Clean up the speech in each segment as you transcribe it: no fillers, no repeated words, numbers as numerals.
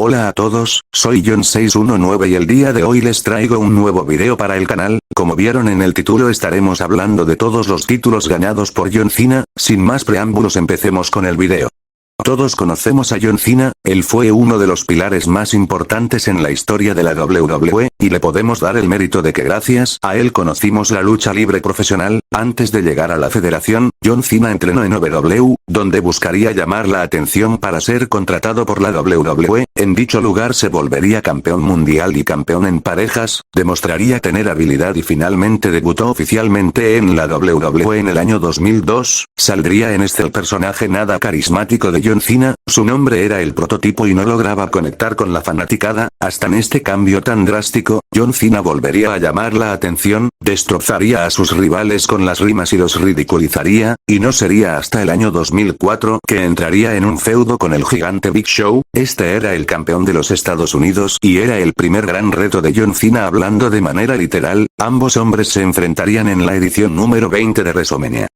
Hola a todos, soy John619 y el día de hoy les traigo un nuevo video para el canal. Como vieron en el título, estaremos hablando de todos los títulos ganados por John Cena. Sin más preámbulos, empecemos con el video. Todos conocemos a John Cena, él fue uno de los pilares más importantes en la historia de la WWE, y le podemos dar el mérito de que gracias a él conocimos la lucha libre profesional. Antes de llegar a la federación, John Cena entrenó en OVW, donde buscaría llamar la atención para ser contratado por la WWE. En dicho lugar se volvería campeón mundial y campeón en parejas, demostraría tener habilidad y finalmente debutó oficialmente en la WWE en el año 2002, saldría en este el personaje nada carismático de John Cena, su nombre era el prototipo y no lograba conectar con la fanaticada. Hasta en este cambio tan drástico, John Cena volvería a llamar la atención, destrozaría a sus rivales con las rimas y los ridiculizaría, y no sería hasta el año 2004 que entraría en un feudo con el gigante Big Show. Este era el campeón de los Estados Unidos y era el primer gran reto de John Cena. Hablando de manera literal, ambos hombres se enfrentarían en la edición número 20 de WrestleMania.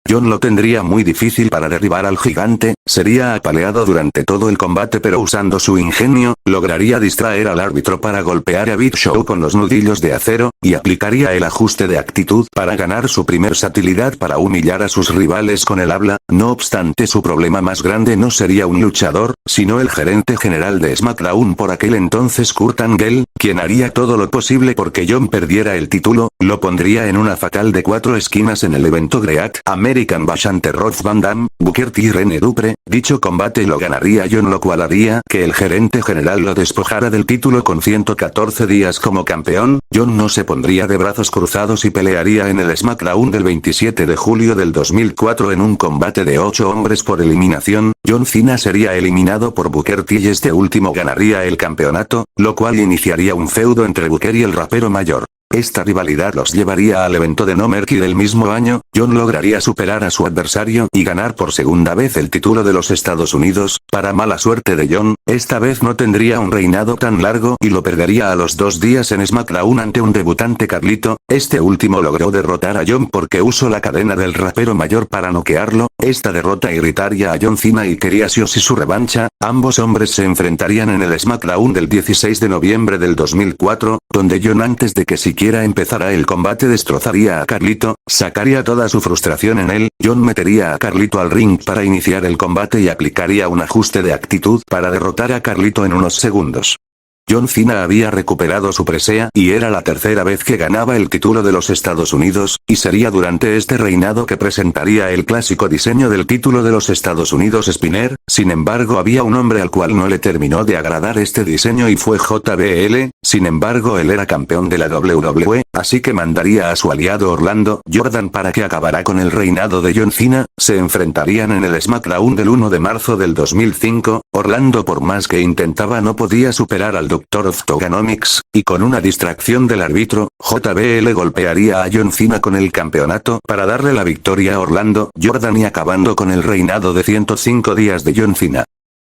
John lo tendría muy difícil para derribar al gigante, sería apaleado durante todo el combate, pero usando su ingenio, lograría distraer al árbitro para golpear a Big Show con los nudillos de acero, y aplicaría el ajuste de actitud para ganar su primer versatilidad para humillar a sus rivales con el habla. No obstante, su problema más grande no sería un luchador, sino el gerente general de SmackDown por aquel entonces, Kurt Angle, quien haría todo lo posible porque John perdiera el título, lo pondría en una fatal de 4 esquinas en el evento Great American Bash ante Rob Van Dam, Booker T y Rene Dupree. Dicho combate lo ganaría John, lo cual haría que el gerente general lo despojara del título con 114 días como campeón. John no se pondría de brazos cruzados y pelearía en el SmackDown del 27 de julio del 2004 en un combate de 8 hombres por eliminación. John Cena sería eliminado por Booker T y este último ganaría el campeonato, lo cual iniciaría un feudo entre Booker y el rapero mayor. Esta rivalidad los llevaría al evento de No Mercy del mismo año. John lograría superar a su adversario y ganar por segunda vez el título de los Estados Unidos. Para mala suerte de John, esta vez no tendría un reinado tan largo y lo perdería a los 2 días en SmackDown ante un debutante Carlito. Este último logró derrotar a John porque usó la cadena del rapero mayor para noquearlo. Esta derrota irritaría a John Cena y quería sí o sí su revancha. Ambos hombres se enfrentarían en el SmackDown del 16 de noviembre del 2004, donde John, antes de que siquiera empezara el combate, destrozaría a Carlito, sacaría toda su frustración en él. John metería a Carlito al ring para iniciar el combate y aplicaría un ajuste de actitud para derrotar a Carlito en unos segundos. John Cena había recuperado su presea y era la tercera vez que ganaba el título de los Estados Unidos, y sería durante este reinado que presentaría el clásico diseño del título de los Estados Unidos Spinner. Sin embargo, había un hombre al cual no le terminó de agradar este diseño y fue JBL. Sin embargo, él era campeón de la WWE, así que mandaría a su aliado Orlando Jordan para que acabara con el reinado de John Cena. Se enfrentarían en el SmackDown del 1 de marzo del 2005. Orlando, por más que intentaba, no podía superar al Doctor of Togonomics, y con una distracción del árbitro, JBL golpearía a John Cena con el campeonato para darle la victoria a Orlando Jordan y acabando con el reinado de 105 días de John Cena.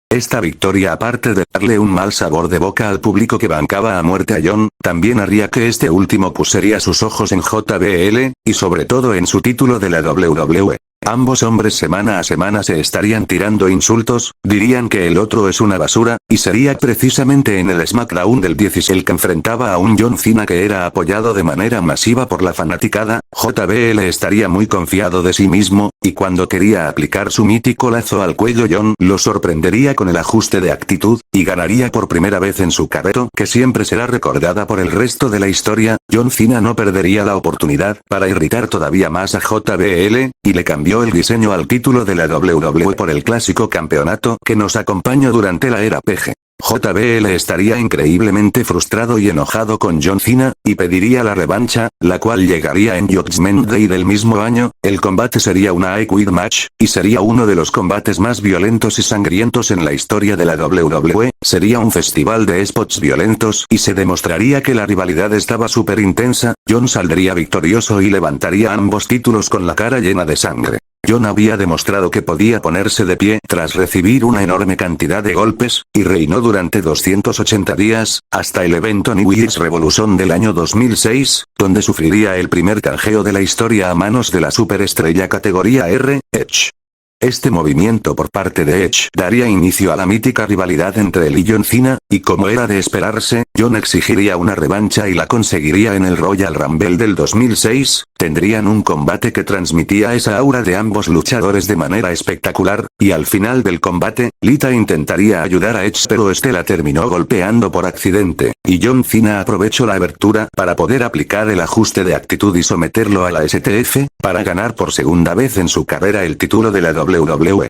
Esta victoria, aparte de darle un mal sabor de boca al público que bancaba a muerte a John, también haría que este último pusiera sus ojos en JBL, y sobre todo en su título de la WWE. Ambos hombres semana a semana se estarían tirando insultos, dirían que el otro es una basura, y sería precisamente en el SmackDown del 16 el que enfrentaba a un John Cena que era apoyado de manera masiva por la fanaticada. JBL estaría muy confiado de sí mismo, y cuando quería aplicar su mítico lazo al cuello, John lo sorprendería con el ajuste de actitud, y ganaría por primera vez en su carrera, que siempre será recordada por el resto de la historia. John Cena no perdería la oportunidad para irritar todavía más a JBL, y le cambió el diseño al título de la WWE por el clásico campeonato que nos acompañó durante la era PG. JBL estaría increíblemente frustrado y enojado con John Cena, y pediría la revancha, la cual llegaría en Judgment Day del mismo año. El combate sería una I Quit match, y sería uno de los combates más violentos y sangrientos en la historia de la WWE. Sería un festival de spots violentos y se demostraría que la rivalidad estaba súper intensa. John saldría victorioso y levantaría ambos títulos con la cara llena de sangre. John había demostrado que podía ponerse de pie tras recibir una enorme cantidad de golpes, y reinó durante 280 días, hasta el evento New Year's Revolution del año 2006, donde sufriría el primer canjeo de la historia a manos de la superestrella categoría R, Edge. Este movimiento por parte de Edge daría inicio a la mítica rivalidad entre él y John Cena, y como era de esperarse, John exigiría una revancha y la conseguiría en el Royal Rumble del 2006, tendrían un combate que transmitía esa aura de ambos luchadores de manera espectacular, y al final del combate, Lita intentaría ayudar a Edge pero este la terminó golpeando por accidente, y John Cena aprovechó la abertura para poder aplicar el ajuste de actitud y someterlo a la STF, para ganar por segunda vez en su carrera el título de la WWE.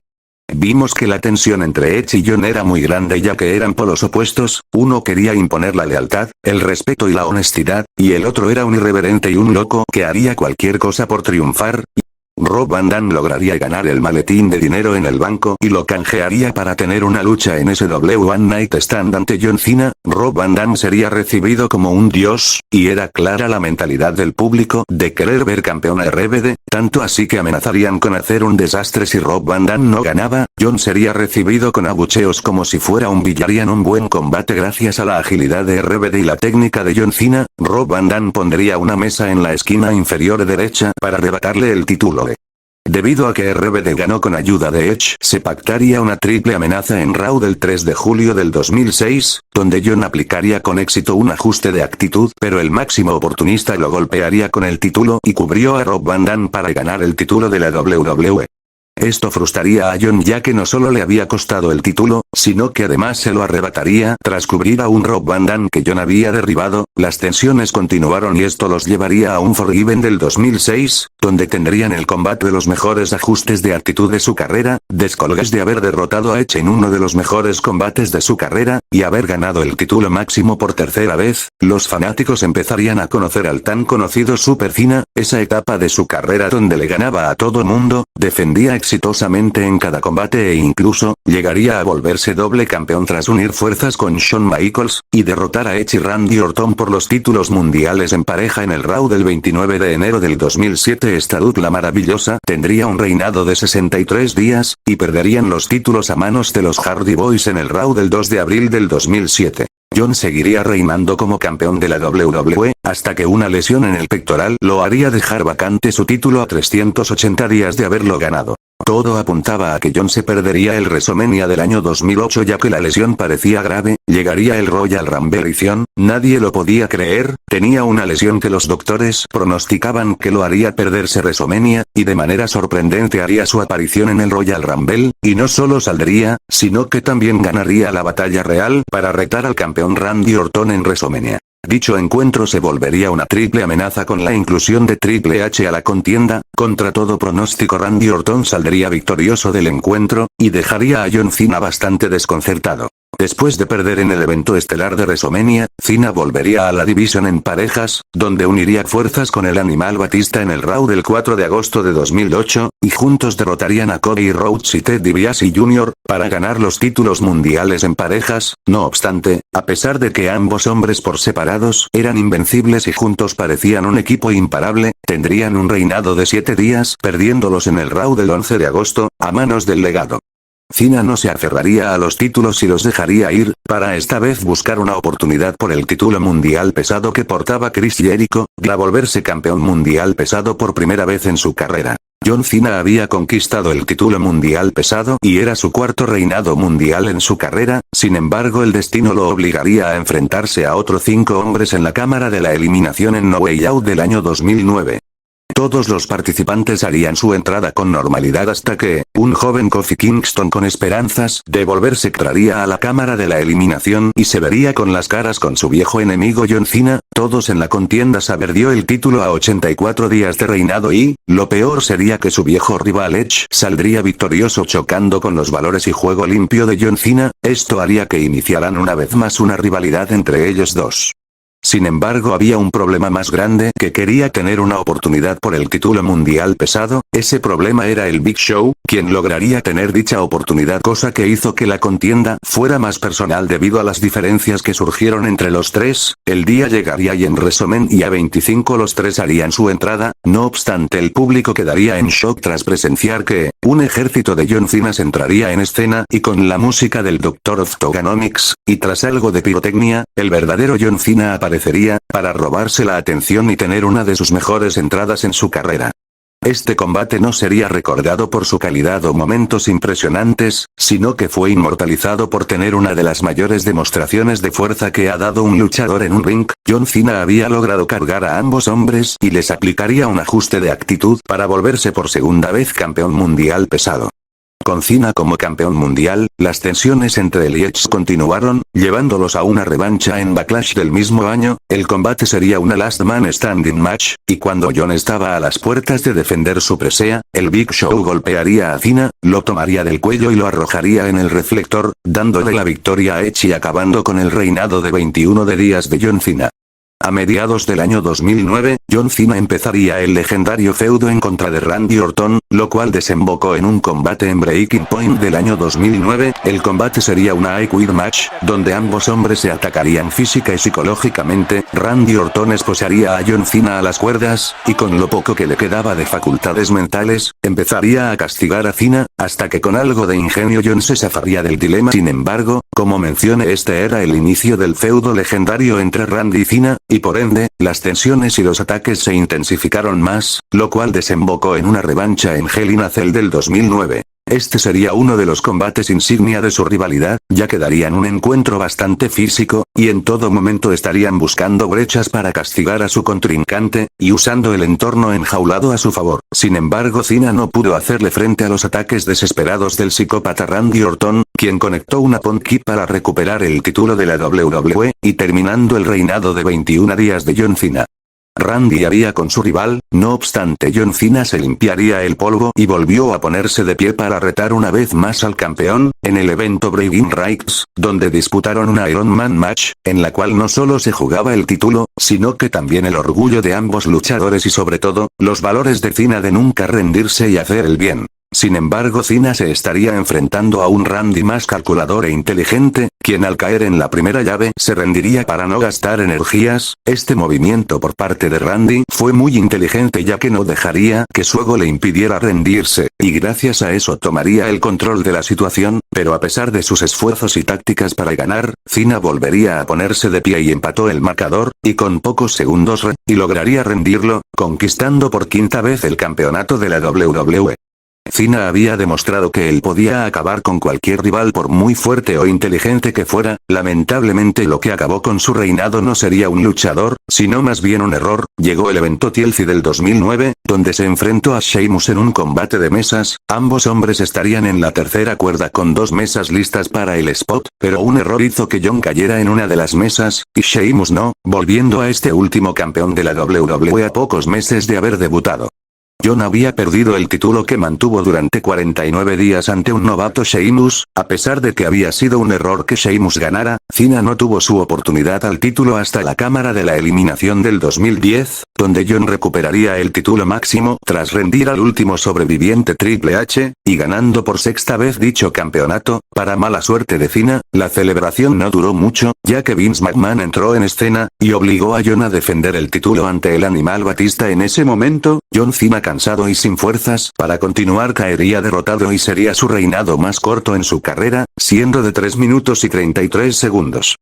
Vimos que la tensión entre Edge y John era muy grande ya que eran polos opuestos, uno quería imponer la lealtad, el respeto y la honestidad, y el otro era un irreverente y un loco que haría cualquier cosa por triunfar. Rob Van Dam lograría ganar el maletín de dinero en el banco y lo canjearía para tener una lucha en SW One Night Stand ante John Cena. Rob Van Dam sería recibido como un dios, y era clara la mentalidad del público de querer ver campeón a RVD, tanto así que amenazarían con hacer un desastre si Rob Van Dam no ganaba. John sería recibido con abucheos como si fuera un villano. Un buen combate gracias a la agilidad de RVD y la técnica de John Cena. Rob Van Dam pondría una mesa en la esquina inferior derecha para arrebatarle el título. Debido a que RVD ganó con ayuda de Edge, se pactaría una triple amenaza en Raw del 3 de julio del 2006, donde John aplicaría con éxito un ajuste de actitud, pero el máximo oportunista lo golpearía con el título y cubrió a Rob Van Dam para ganar el título de la WWE. Esto frustraría a John ya que no solo le había costado el título, sino que además se lo arrebataría tras cubrir a un Rob Van Dam que John había derribado. Las tensiones continuaron y esto los llevaría a un Forgiven del 2006, donde tendrían el combate de los mejores ajustes de actitud de su carrera, descolgues de haber derrotado a Edge en uno de los mejores combates de su carrera, y haber ganado el título máximo por tercera vez. Los fanáticos empezarían a conocer al tan conocido Super Cena, esa etapa de su carrera donde le ganaba a todo mundo, defendía exitosamente en cada combate e incluso, llegaría a volverse doble campeón tras unir fuerzas con Shawn Michaels, y derrotar a Edge y Randy Orton por los títulos mundiales en pareja en el Raw del 29 de enero del 2007. Esta dupla maravillosa tendría un reinado de 63 días, y perderían los títulos a manos de los Hardy Boys en el Raw del 2 de abril del 2007. John seguiría reinando como campeón de la WWE, hasta que una lesión en el pectoral lo haría dejar vacante su título a 380 días de haberlo ganado. Todo apuntaba a que John se perdería el WrestleMania del año 2008 ya que la lesión parecía grave. Llegaría el Royal Rumble edición, nadie lo podía creer, tenía una lesión que los doctores pronosticaban que lo haría perderse WrestleMania, y de manera sorprendente haría su aparición en el Royal Rumble, y no solo saldría, sino que también ganaría la batalla real para retar al campeón Randy Orton en WrestleMania. Dicho encuentro se volvería una triple amenaza con la inclusión de Triple H a la contienda. Contra todo pronóstico Randy Orton saldría victorioso del encuentro, y dejaría a John Cena bastante desconcertado. Después de perder en el evento estelar de WrestleMania, Cena volvería a la división en parejas, donde uniría fuerzas con el Animal Batista en el Raw del 4 de agosto de 2008, y juntos derrotarían a Cody Rhodes y Ted DiBiase Jr., para ganar los títulos mundiales en parejas. No obstante, a pesar de que ambos hombres por separados eran invencibles y juntos parecían un equipo imparable, tendrían un reinado de 7 días, perdiéndolos en el Raw del 11 de agosto, a manos del Legado. Cena no se aferraría a los títulos y los dejaría ir, para esta vez buscar una oportunidad por el título mundial pesado que portaba Chris Jericho, a volverse campeón mundial pesado por primera vez en su carrera. John Cena había conquistado el título mundial pesado y era su cuarto reinado mundial en su carrera, sin embargo el destino lo obligaría a enfrentarse a otros 5 hombres en la cámara de la eliminación en No Way Out del año 2009. Todos los participantes harían su entrada con normalidad hasta que, un joven Kofi Kingston con esperanzas de volverse entraría a la cámara de la eliminación y se vería con las caras con su viejo enemigo John Cena. Todos en la contienda perdió el título a 84 días de reinado y, lo peor sería que su viejo rival Edge saldría victorioso chocando con los valores y juego limpio de John Cena. Esto haría que iniciaran una vez más una rivalidad entre ellos dos. Sin embargo había un problema más grande que quería tener una oportunidad por el título mundial pesado. Ese problema era el Big Show, quien lograría tener dicha oportunidad, cosa que hizo que la contienda fuera más personal debido a las diferencias que surgieron entre los tres. El día llegaría y en WrestleMania 25 los tres harían su entrada, no obstante el público quedaría en shock tras presenciar que, un ejército de John Cena entraría en escena y con la música del Doctor of Toganomics, y tras algo de pirotecnia, el verdadero John Cena aparecería, para robarse la atención y tener una de sus mejores entradas en su carrera. Este combate no sería recordado por su calidad o momentos impresionantes, sino que fue inmortalizado por tener una de las mayores demostraciones de fuerza que ha dado un luchador en un ring. John Cena había logrado cargar a ambos hombres y les aplicaría un ajuste de actitud para volverse por segunda vez campeón mundial pesado. Con Cena como campeón mundial, las tensiones entre él y Edge continuaron, llevándolos a una revancha en Backlash del mismo año. El combate sería una Last Man Standing match, y cuando John estaba a las puertas de defender su presea, el Big Show golpearía a Cena, lo tomaría del cuello y lo arrojaría en el reflector, dándole la victoria a Edge y acabando con el reinado de 21 días de John Cena. A mediados del año 2009, John Cena empezaría el legendario feudo en contra de Randy Orton, lo cual desembocó en un combate en Breaking Point del año 2009. El combate sería una I Quit match, donde ambos hombres se atacarían física y psicológicamente. Randy Orton esposaría a John Cena a las cuerdas, y con lo poco que le quedaba de facultades mentales, empezaría a castigar a Cena, hasta que con algo de ingenio John se zafaría del dilema. Sin embargo, como mencioné, este era el inicio del feudo legendario entre Randy y Cena, y por ende, las tensiones y los ataques se intensificaron más, lo cual desembocó en una revancha en Hell in a Cell del 2009. Este sería uno de los combates insignia de su rivalidad, ya que darían un encuentro bastante físico, y en todo momento estarían buscando brechas para castigar a su contrincante, y usando el entorno enjaulado a su favor. Sin embargo, Cena no pudo hacerle frente a los ataques desesperados del psicópata Randy Orton, quien conectó una Pond Kick para recuperar el título de la WWE, y terminando el reinado de 21 días de John Cena. Randy haría con su rival, no obstante John Cena se limpiaría el polvo y volvió a ponerse de pie para retar una vez más al campeón, en el evento Bragging Rights, donde disputaron una Iron Man match, en la cual no solo se jugaba el título, sino que también el orgullo de ambos luchadores y sobre todo, los valores de Cena de nunca rendirse y hacer el bien. Sin embargo, Cena se estaría enfrentando a un Randy más calculador e inteligente, quien al caer en la primera llave se rendiría para no gastar energías. Este movimiento por parte de Randy fue muy inteligente, ya que no dejaría que su ego le impidiera rendirse, y gracias a eso tomaría el control de la situación, pero a pesar de sus esfuerzos y tácticas para ganar, Cena volvería a ponerse de pie y empató el marcador, y con pocos segundos y lograría rendirlo, conquistando por quinta vez el campeonato de la WWE. Cena había demostrado que él podía acabar con cualquier rival por muy fuerte o inteligente que fuera. Lamentablemente lo que acabó con su reinado no sería un luchador, sino más bien un error. Llegó el evento TLC del 2009, donde se enfrentó a Sheamus en un combate de mesas. Ambos hombres estarían en la tercera cuerda con dos mesas listas para el spot, pero un error hizo que John cayera en una de las mesas, y Sheamus no, volviendo a este último campeón de la WWE a pocos meses de haber debutado. John había perdido el título que mantuvo durante 49 días ante un novato Sheamus. A pesar de que había sido un error que Sheamus ganara, Cena no tuvo su oportunidad al título hasta la cámara de la eliminación del 2010, donde John recuperaría el título máximo tras rendir al último sobreviviente Triple H, y ganando por sexta vez dicho campeonato. Para mala suerte de Cena, la celebración no duró mucho, ya que Vince McMahon entró en escena, y obligó a John a defender el título ante el Animal Batista. En ese momento, John Cena, cansado y sin fuerzas para continuar, caería derrotado y sería su reinado más corto en su carrera, siendo de 3 minutos y 33 segundos.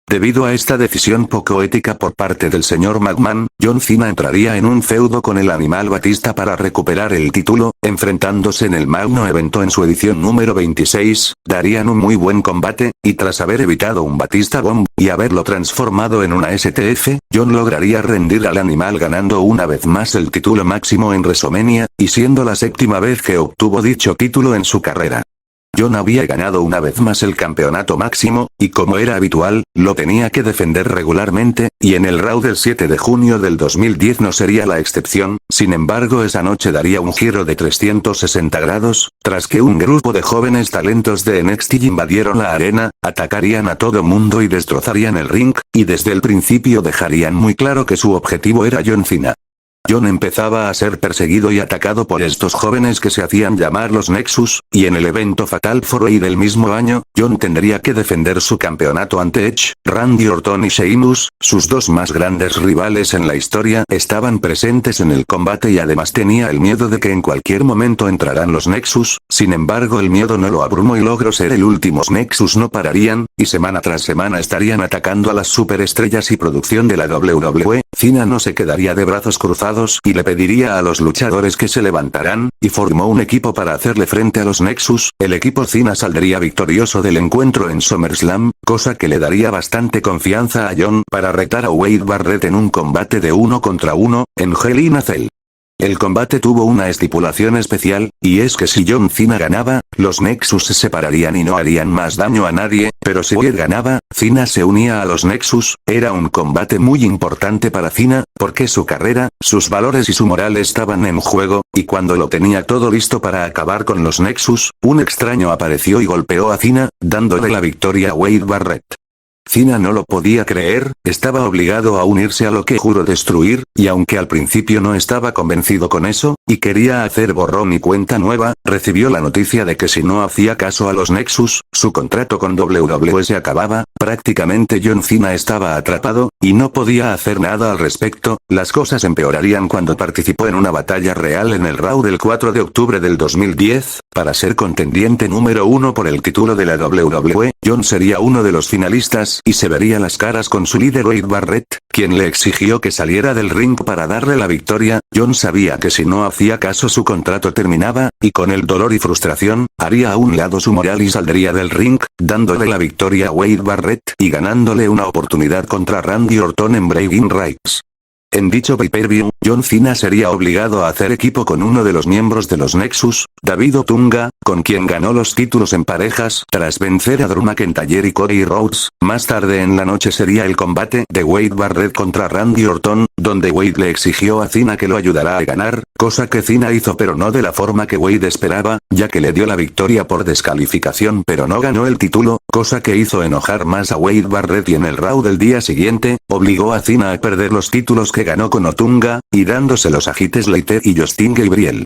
Debido a esta decisión poco ética por parte del señor McMahon, John Cena entraría en un feudo con el Animal Batista para recuperar el título, enfrentándose en el magno evento en su edición número 26, darían un muy buen combate, y tras haber evitado un Batista Bomb, y haberlo transformado en una STF, John lograría rendir al Animal ganando una vez más el título máximo en WrestleMania, y siendo la séptima vez que obtuvo dicho título en su carrera. John había ganado una vez más el campeonato máximo, y como era habitual, lo tenía que defender regularmente, y en el Raw del 7 de junio del 2010 no sería la excepción. Sin embargo, esa noche daría un giro de 360 grados, tras que un grupo de jóvenes talentos de NXT invadieron la arena, atacarían a todo mundo y destrozarían el ring, y desde el principio dejarían muy claro que su objetivo era John Cena. John empezaba a ser perseguido y atacado por estos jóvenes que se hacían llamar los Nexus, y en el evento Fatal 4-Way del mismo año, John tendría que defender su campeonato ante Edge. Randy Orton y Sheamus, sus dos más grandes rivales en la historia, estaban presentes en el combate y además tenía el miedo de que en cualquier momento entrarán los Nexus. Sin embargo, el miedo no lo abrumó y logró ser el último. Los Nexus no pararían, y semana tras semana estarían atacando a las superestrellas y producción de la WWE. Cena no se quedaría de brazos cruzados lados y le pediría a los luchadores que se levantaran, y formó un equipo para hacerle frente a los Nexus. El equipo Cena saldría victorioso del encuentro en SummerSlam, cosa que le daría bastante confianza a John para retar a Wade Barrett en un combate de 1 contra 1, en Hell in a Cell. El combate tuvo una estipulación especial, y es que si John Cena ganaba, los Nexus se separarían y no harían más daño a nadie, pero si Wade ganaba, Cena se unía a los Nexus. Era un combate muy importante para Cena, porque su carrera, sus valores y su moral estaban en juego, y cuando lo tenía todo listo para acabar con los Nexus, un extraño apareció y golpeó a Cena, dándole la victoria a Wade Barrett. Cena no lo podía creer, estaba obligado a unirse a lo que juró destruir, y aunque al principio no estaba convencido con eso, y quería hacer borrón y cuenta nueva, recibió la noticia de que si no hacía caso a los Nexus, su contrato con WWE se acababa. Prácticamente John Cena estaba atrapado, y no podía hacer nada al respecto. Las cosas empeorarían cuando participó en una batalla real en el Raw del 4 de octubre del 2010, para ser contendiente número 1 por el título de la WWE. John sería uno de los finalistas y se vería las caras con su líder Wade Barrett, quien le exigió que saliera del ring para darle la victoria. John sabía que si no hacía caso su contrato terminaba, y con el dolor y frustración, haría a un lado su moral y saldría del ring, dándole la victoria a Wade Barrett y ganándole una oportunidad contra Randy Orton en Bragging Rights. En dicho pay-per-view, John Cena sería obligado a hacer equipo con uno de los miembros de los Nexus, David Otunga, con quien ganó los títulos en parejas tras vencer a Drew McIntyre y Cody Rhodes. Más tarde en la noche sería el combate de Wade Barrett contra Randy Orton, donde Wade le exigió a Cena que lo ayudara a ganar, cosa que Cena hizo pero no de la forma que Wade esperaba, ya que le dio la victoria por descalificación pero no ganó el título, cosa que hizo enojar más a Wade Barrett, y en el Raw del día siguiente, obligó a Cena a perder los títulos que ganó con Otunga, y dándoselos a Heath Slater y Justin Gabriel.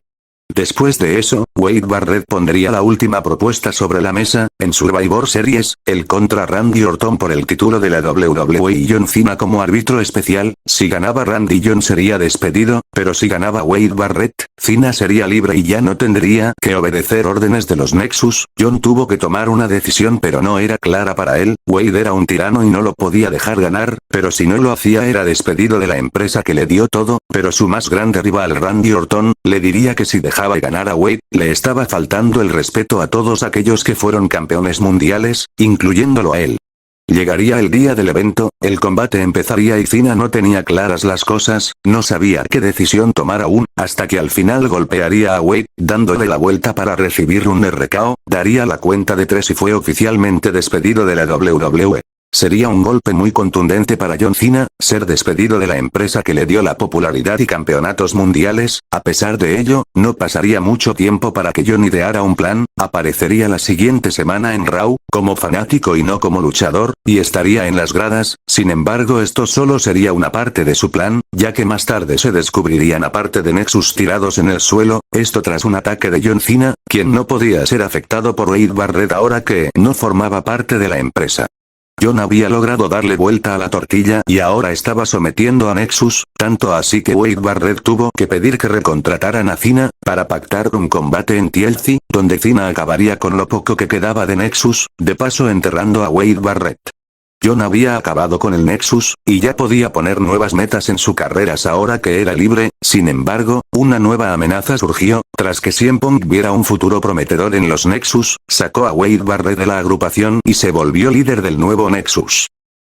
Después de eso, Wade Barrett pondría la última propuesta sobre la mesa, en Survivor Series, el contra Randy Orton por el título de la WWE y John Cena como árbitro especial. Si ganaba Randy, John sería despedido, pero si ganaba Wade Barrett, Cena sería libre y ya no tendría que obedecer órdenes de los Nexus. John tuvo que tomar una decisión pero no era clara para él. Wade era un tirano y no lo podía dejar ganar, pero si no lo hacía era despedido de la empresa que le dio todo, pero su más grande rival Randy Orton, le diría que si dejaba ganar a Wade, le estaba faltando el respeto a todos aquellos que fueron campeones mundiales, incluyéndolo a él. Llegaría el día del evento, el combate empezaría y Cena no tenía claras las cosas, no sabía qué decisión tomar aún, hasta que al final golpearía a Wade, dándole la vuelta para recibir un RKO, daría la cuenta de 3 y fue oficialmente despedido de la WWE. Sería un golpe muy contundente para John Cena, ser despedido de la empresa que le dio la popularidad y campeonatos mundiales. A pesar de ello, no pasaría mucho tiempo para que John ideara un plan. Aparecería la siguiente semana en Raw, como fanático y no como luchador, y estaría en las gradas. Sin embargo, esto solo sería una parte de su plan, ya que más tarde se descubrirían aparte de Nexus tirados en el suelo, esto tras un ataque de John Cena, quien no podía ser afectado por Wade Barrett ahora que no formaba parte de la empresa. John había logrado darle vuelta a la tortilla y ahora estaba sometiendo a Nexus, tanto así que Wade Barrett tuvo que pedir que recontrataran a Cena, para pactar un combate en TLC, donde Cena acabaría con lo poco que quedaba de Nexus, de paso enterrando a Wade Barrett. John había acabado con el Nexus, y ya podía poner nuevas metas en su carrera ahora que era libre. Sin embargo, una nueva amenaza surgió, tras que CM Punk viera un futuro prometedor en los Nexus, sacó a Wade Barrett de la agrupación y se volvió líder del nuevo Nexus.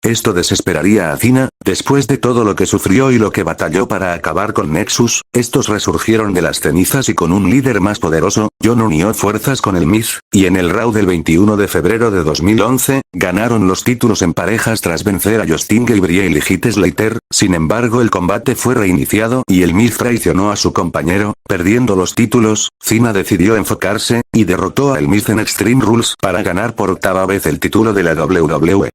Esto desesperaría a Cena, después de todo lo que sufrió y lo que batalló para acabar con Nexus. Estos resurgieron de las cenizas y con un líder más poderoso. John unió fuerzas con el Miz, y en el Raw del 21 de febrero de 2011, ganaron los títulos en parejas tras vencer a Justin Gabriel y Heath Slater. Sin embargo, el combate fue reiniciado y el Miz traicionó a su compañero, perdiendo los títulos. Cena decidió enfocarse, y derrotó a el Miz en Extreme Rules para ganar por octava vez el título de la WWE.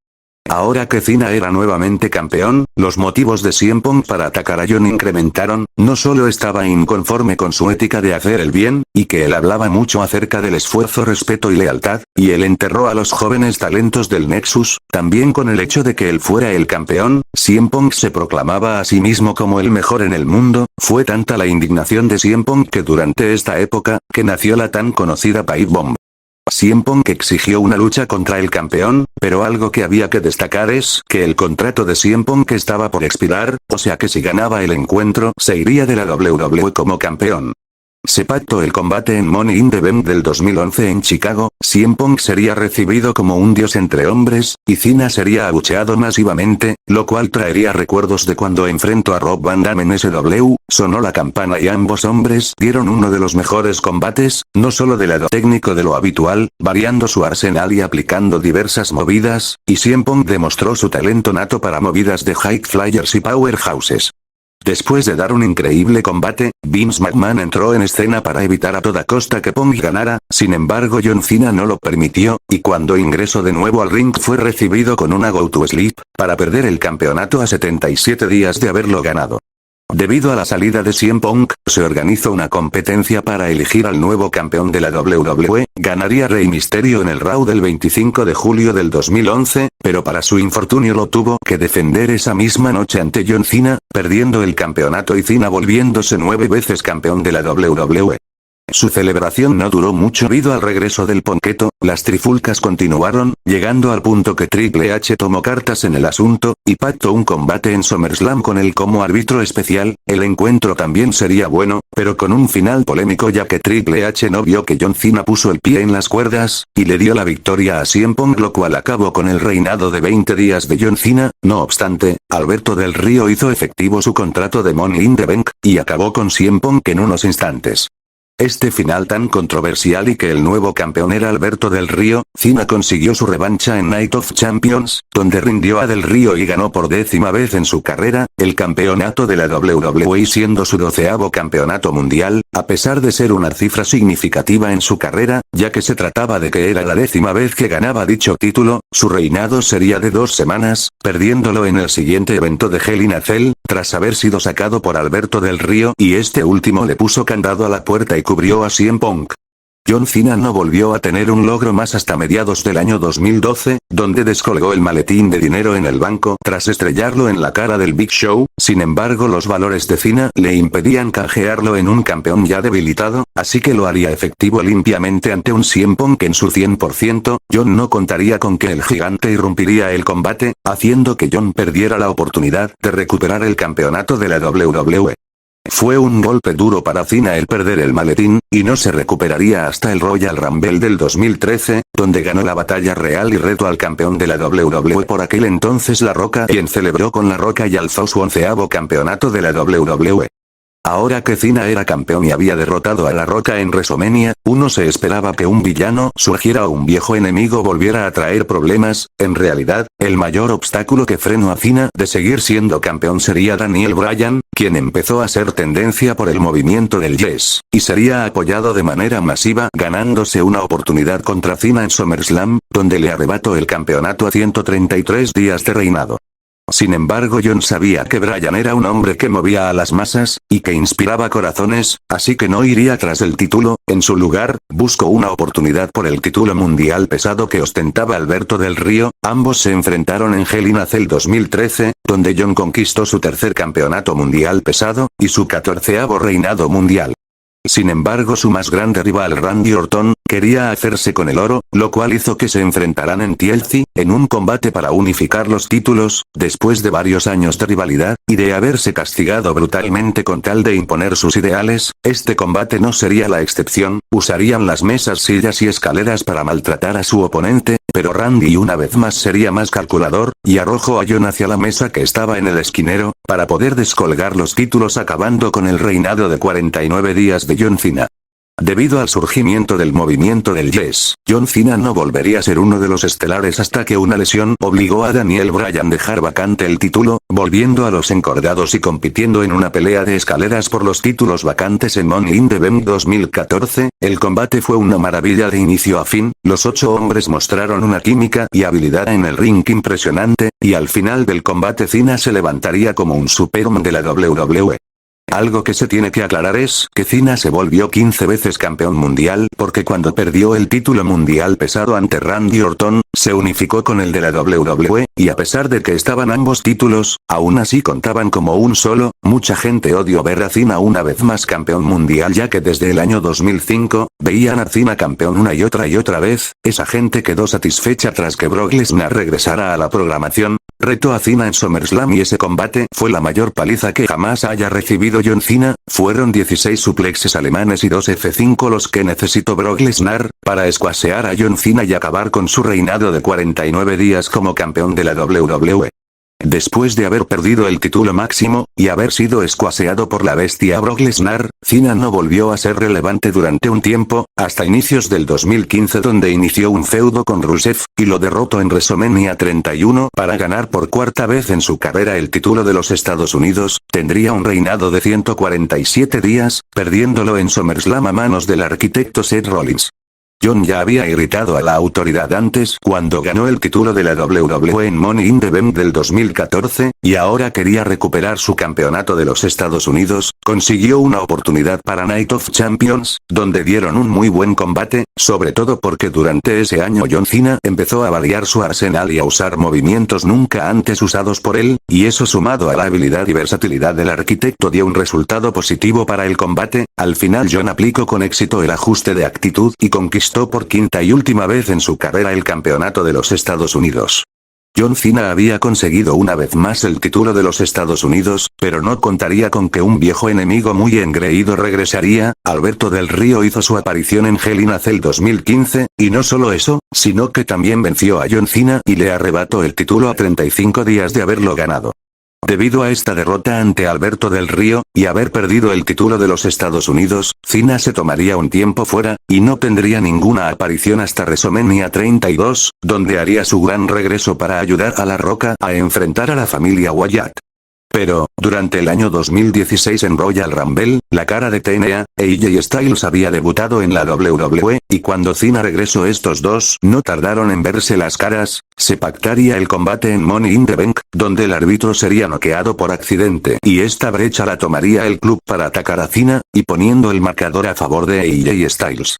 Ahora que Cena era nuevamente campeón, los motivos de CM Punk para atacar a John incrementaron. No solo estaba inconforme con su ética de hacer el bien, y que él hablaba mucho acerca del esfuerzo, respeto y lealtad, y él enterró a los jóvenes talentos del Nexus, también con el hecho de que él fuera el campeón. CM Punk se proclamaba a sí mismo como el mejor en el mundo. Fue tanta la indignación de CM Punk que durante esta época, que nació la tan conocida Pipe Bomb. CM Punk exigió una lucha contra el campeón, pero algo que había que destacar es que el contrato de CM Punk estaba por expirar, o sea que si ganaba el encuentro se iría de la WWE como campeón. Se pactó el combate en Money in the Bank del 2011 en Chicago, CM Punk sería recibido como un dios entre hombres, y Cena sería abucheado masivamente, lo cual traería recuerdos de cuando enfrentó a Rob Van Dam en SW, sonó la campana y ambos hombres dieron uno de los mejores combates, no solo de lado técnico de lo habitual, variando su arsenal y aplicando diversas movidas, y CM Punk demostró su talento nato para movidas de high flyers y powerhouses. Después de dar un increíble combate, Vince McMahon entró en escena para evitar a toda costa que Punk ganara, sin embargo John Cena no lo permitió, y cuando ingresó de nuevo al ring fue recibido con una go to sleep, para perder el campeonato a 77 días de haberlo ganado. Debido a la salida de CM Punk, se organizó una competencia para elegir al nuevo campeón de la WWE, ganaría Rey Mysterio en el Raw del 25 de julio del 2011, pero para su infortunio lo tuvo que defender esa misma noche ante John Cena, perdiendo el campeonato y Cena volviéndose 9 veces campeón de la WWE. Su celebración no duró mucho debido al regreso del Ponqueto, las trifulcas continuaron, llegando al punto que Triple H tomó cartas en el asunto, y pactó un combate en SummerSlam con él como árbitro especial. El encuentro también sería bueno, pero con un final polémico ya que Triple H no vio que John Cena puso el pie en las cuerdas, y le dio la victoria a CM Punk, lo cual acabó con el reinado de 20 días de John Cena. No obstante, Alberto Del Río hizo efectivo su contrato de Money in the Bank, y acabó con CM Punk en unos instantes. Este final tan controversial y que el nuevo campeón era Alberto Del Río, Cena consiguió su revancha en Night of Champions, donde rindió a Del Río y ganó por 10ª vez en su carrera, el campeonato de la WWE siendo su 12º campeonato mundial, a pesar de ser una cifra significativa en su carrera, ya que se trataba de que era la 10ª vez que ganaba dicho título, su reinado sería de 2 semanas, perdiéndolo en el siguiente evento de Hell in a Cell, tras haber sido sacado por Alberto Del Río y este último le puso candado a la puerta y cubrió a CM Punk. John Cena no volvió a tener un logro más hasta mediados del año 2012, donde descolgó el maletín de dinero en el banco tras estrellarlo en la cara del Big Show. Sin embargo, los valores de Cena le impedían canjearlo en un campeón ya debilitado, así que lo haría efectivo limpiamente ante un CM Punk en su 100%. John no contaría con que el gigante irrumpiría el combate, haciendo que John perdiera la oportunidad de recuperar el campeonato de la WWE. Fue un golpe duro para Cena el perder el maletín, y no se recuperaría hasta el Royal Rumble del 2013, donde ganó la batalla real y retó al campeón de la WWE por aquel entonces La Roca, quien celebró con La Roca y alzó su 11º campeonato de la WWE. Ahora que Cena era campeón y había derrotado a La Roca en WrestleMania, uno se esperaba que un villano surgiera o un viejo enemigo volviera a traer problemas. En realidad, el mayor obstáculo que frenó a Cena de seguir siendo campeón sería Daniel Bryan, quien empezó a ser tendencia por el movimiento del Yes, y sería apoyado de manera masiva ganándose una oportunidad contra Cena en SummerSlam, donde le arrebató el campeonato a 133 días de reinado. Sin embargo, John sabía que Bryan era un hombre que movía a las masas, y que inspiraba corazones, así que no iría tras el título. En su lugar, buscó una oportunidad por el título mundial pesado que ostentaba Alberto Del Río. Ambos se enfrentaron en Hell in a Cell 2013, donde John conquistó su 3er campeonato mundial pesado, y su 14º reinado mundial. Sin embargo, su más grande rival Randy Orton, quería hacerse con el oro, lo cual hizo que se enfrentaran en TLC, en un combate para unificar los títulos. Después de varios años de rivalidad, y de haberse castigado brutalmente con tal de imponer sus ideales, este combate no sería la excepción. Usarían las mesas, sillas y escaleras para maltratar a su oponente, pero Randy una vez más sería más calculador, y arrojó a John hacia la mesa que estaba en el esquinero, para poder descolgar los títulos acabando con el reinado de 49 días de John Cena. Debido al surgimiento del movimiento del Yes, John Cena no volvería a ser uno de los estelares hasta que una lesión obligó a Daniel Bryan a dejar vacante el título, volviendo a los encordados y compitiendo en una pelea de escaleras por los títulos vacantes en Money in the Bank 2014. El combate fue una maravilla de inicio a fin, los 8 hombres mostraron una química y habilidad en el ring impresionante, y al final del combate Cena se levantaría como un Superman de la WWE. Algo que se tiene que aclarar es que Cena se volvió 15 veces campeón mundial porque cuando perdió el título mundial pesado ante Randy Orton, se unificó con el de la WWE, y a pesar de que estaban ambos títulos, aún así contaban como un solo. Mucha gente odió ver a Cena una vez más campeón mundial, ya que desde el año 2005, veían a Cena campeón una y otra vez. Esa gente quedó satisfecha tras que Brock Lesnar regresara a la programación. Retó a Cena en SummerSlam y ese combate fue la mayor paliza que jamás haya recibido John Cena. Fueron 16 suplexes alemanes y 2 F5 los que necesitó Brock Lesnar para escuasear a John Cena y acabar con su reinado de 49 días como campeón de la WWE. Después de haber perdido el título máximo, y haber sido escuaseado por la bestia Brock Lesnar, Cena no volvió a ser relevante durante un tiempo, hasta inicios del 2015 donde inició un feudo con Rusev, y lo derrotó en WrestleMania 31 para ganar por cuarta vez en su carrera el título de los Estados Unidos. Tendría un reinado de 147 días, perdiéndolo en SummerSlam a manos del arquitecto Seth Rollins. John ya había irritado a la autoridad antes cuando ganó el título de la WWE en Money in the Bank del 2014, y ahora quería recuperar su campeonato de los Estados Unidos. Consiguió una oportunidad para Night of Champions, donde dieron un muy buen combate, sobre todo porque durante ese año John Cena empezó a variar su arsenal y a usar movimientos nunca antes usados por él, y eso sumado a la habilidad y versatilidad del arquitecto dio un resultado positivo para el combate. Al final John aplicó con éxito el ajuste de actitud y conquistó por quinta y última vez en su carrera el campeonato de los Estados Unidos. John Cena había conseguido una vez más el título de los Estados Unidos, pero no contaría con que un viejo enemigo muy engreído regresaría. Alberto Del Río hizo su aparición en Hell in a Cell 2015, y no solo eso, sino que también venció a John Cena y le arrebató el título a 35 días de haberlo ganado. Debido a esta derrota ante Alberto Del Río, y haber perdido el título de los Estados Unidos, Cena se tomaría un tiempo fuera, y no tendría ninguna aparición hasta WrestleMania 32, donde haría su gran regreso para ayudar a La Roca a enfrentar a la familia Wyatt. Pero, durante el año 2016 en Royal Rumble, la cara de TNA, AJ Styles había debutado en la WWE, y cuando Cena regresó estos dos no tardaron en verse las caras. Se pactaría el combate en Money in the Bank, donde el árbitro sería noqueado por accidente, y esta brecha la tomaría el club para atacar a Cena, y poniendo el marcador a favor de AJ Styles.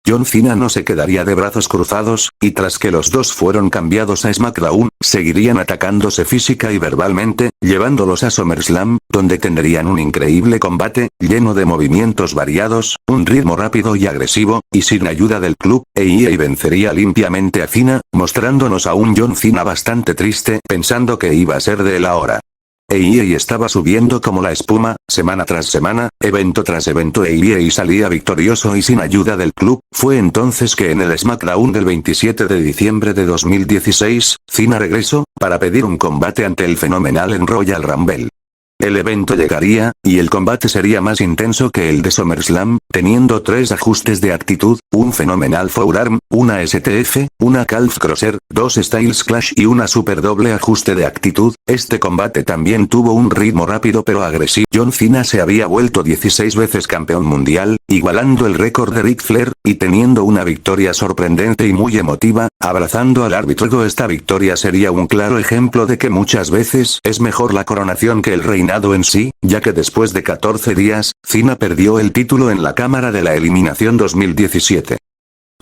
John Cena no se quedaría de brazos cruzados, y tras que los dos fueron cambiados a SmackDown, seguirían atacándose física y verbalmente, llevándolos a SummerSlam, donde tendrían un increíble combate, lleno de movimientos variados, un ritmo rápido y agresivo, y sin ayuda del club, EA vencería limpiamente a Cena, mostrándonos a un John Cena bastante triste, pensando que iba a ser de él ahora. EA estaba subiendo como la espuma, semana tras semana, evento tras evento. EA salía victorioso y sin ayuda del club. Fue entonces que en el SmackDown del 27 de diciembre de 2016, Cena regresó, para pedir un combate ante el Fenomenal en Royal Rumble. El evento llegaría, y el combate sería más intenso que el de SummerSlam, teniendo 3 ajustes de actitud, un Fenomenal Forearm, una STF, una Calf Crosser, 2 Styles Clash y una super doble ajuste de actitud. Este combate también tuvo un ritmo rápido pero agresivo. John Cena se había vuelto 16 veces campeón mundial, igualando el récord de Ric Flair, y teniendo una victoria sorprendente y muy emotiva, abrazando al árbitro. Esta victoria sería un claro ejemplo de que muchas veces es mejor la coronación que el reinado en sí, ya que después de 14 días, Cena perdió el título en la Cámara de la Eliminación 2017.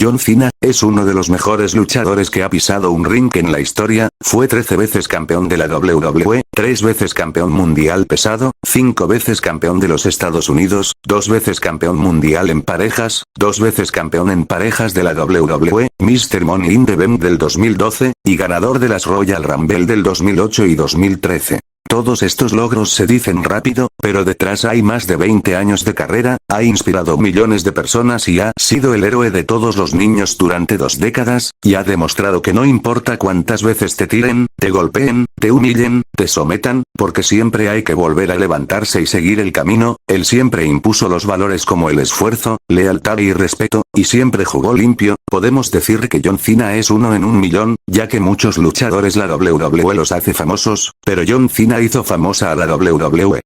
John Cena es uno de los mejores luchadores que ha pisado un ring en la historia. Fue 13 veces campeón de la WWE, 3 veces campeón mundial pesado, 5 veces campeón de los Estados Unidos, 2 veces campeón mundial en parejas, 2 veces campeón en parejas de la WWE, Mr. Money in the Bank del 2012, y ganador de las Royal Rumble del 2008 y 2013. Todos estos logros se dicen rápido, pero detrás hay más de 20 años de carrera, ha inspirado millones de personas y ha sido el héroe de todos los niños durante 2 décadas, y ha demostrado que no importa cuántas veces te tiren, te golpeen, te humillen, te sometan, porque siempre hay que volver a levantarse y seguir el camino. Él siempre impuso los valores como el esfuerzo, lealtad y respeto, y siempre jugó limpio. Podemos decir que John Cena es uno en un millón, ya que muchos luchadores la WWE los hace famosos, pero John Cena hizo famosa a la WWE.